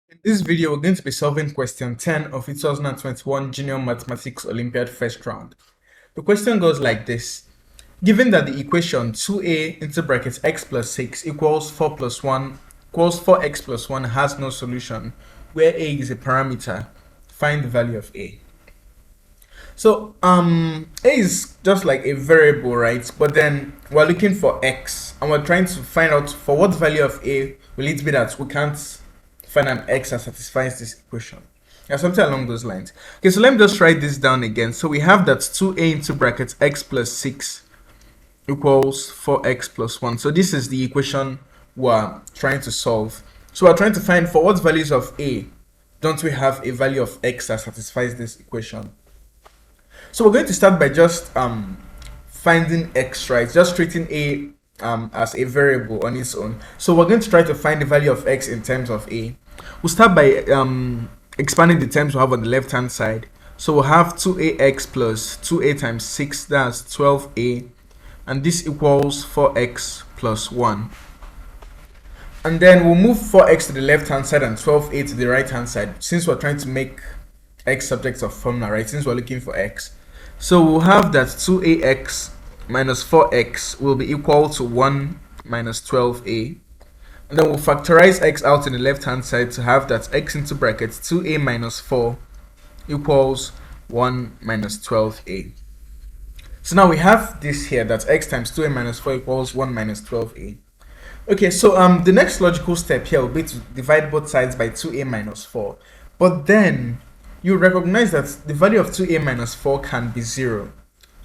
In this video, we're going to be solving question 10 of the 2021 Junior Mathematics Olympiad first round. The question goes like this. Given that the equation 2a into brackets x plus 6 equals 4 plus 1 equals 4x plus 1 has no solution, where a is a parameter, find the value of a. So a is just like a variable, right? But then we're looking for x and we're trying to find out for what value of a will it be that we can't find an x that satisfies this equation. Yeah, something along those lines. Okay, so let me just write this down again. So we have that 2a into brackets x plus 6 equals 4x plus 1. So this is the equation we're trying to solve. So we're trying to find for what values of a don't we have a value of x that satisfies this equation. So we're going to start by just finding x, right? Just treating a as a variable on its own. So we're going to try to find the value of x in terms of a. We'll start by expanding the terms we have on the left hand side. So we'll have 2ax plus 2a times 6, that's 12a, and this equals 4x plus 1. And then we'll move 4x to the left hand side and 12a to the right hand side, since we're trying to make x subject of formula, right? Since we're looking for x. So we'll have that 2ax minus 4x will be equal to 1 minus 12a. And then we'll factorize x out in the left hand side to have that x into brackets 2a minus 4 equals 1 minus 12a. So now we have this here, that x times 2a minus 4 equals 1 minus 12a. Okay, so the next logical step here will be to divide both sides by 2a minus 4. But then you recognize that the value of 2a minus 4 can be 0.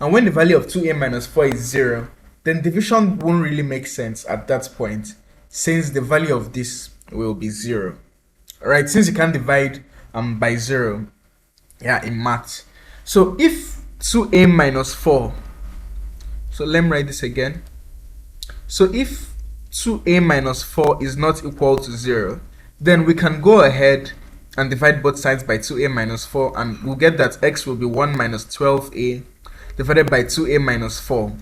And when the value of 2a minus 4 is 0, then division won't really make sense at that point, since the value of this will be 0. Alright, since you can't divide by 0 in math. So if 2a minus 4, so let me write this again. So if 2a minus 4 is not equal to 0, then we can go ahead and divide both sides by 2a minus 4, and we'll get that x will be 1 minus 12a divided by 2a minus 4.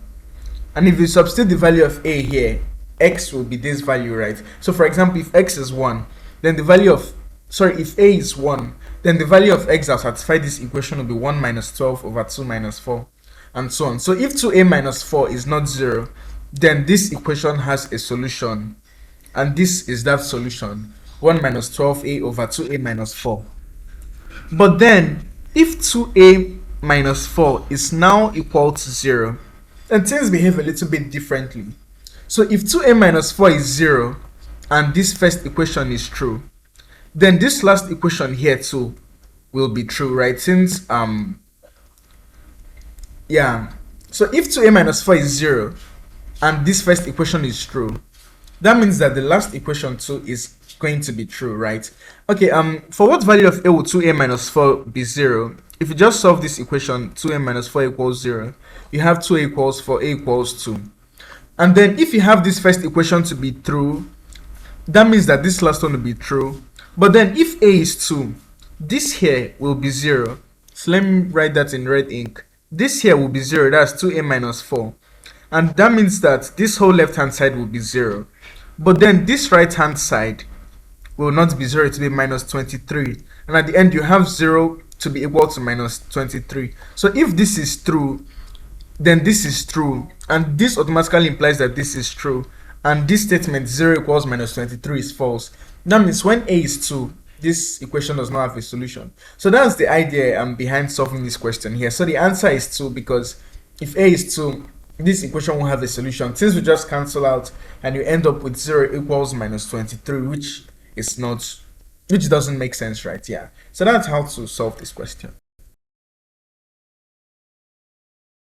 And if you substitute the value of a here, x will be this value, right? So for example, if x is 1, then the value of, if a is 1, then the value of x that satisfy this equation will be 1 minus 12 over 2 minus 4, and so on. So if 2a minus 4 is not 0, then this equation has a solution, and this is that solution, 1 minus 12a over 2a minus 4. But then, if 2a minus 4 is now equal to 0, then things behave a little bit differently. So if 2a minus 4 is 0, and this first equation is true, then this last equation here too will be true, right? Since, so if 2a minus 4 is 0, and this first equation is true, that means that the last equation too is going to be true, right? Okay, for what value of a will 2a minus 4 be 0? If you just solve this equation, 2a minus 4 equals 0, you have 2a equals 4, a equals 2. And then if you have this first equation to be true, that means that this last one will be true. But then if a is 2, this here will be 0. So let me write that in red ink. This here will be 0, that's 2a minus 4. And that means that this whole left hand side will be 0. But then this right hand side will not be 0, to be minus 23. And at the end you have 0 to be equal to minus 23. So if this is true, then this is true. And this automatically implies that this is true. And this statement 0 equals minus 23 is false. That means when a is 2, this equation does not have a solution. So that's the idea behind solving this question here. So the answer is 2, because if a is 2, this equation won't have a solution. Since we just cancel out and you end up with 0 equals minus 23, which doesn't make sense, right? Yeah. So that's how to solve this question.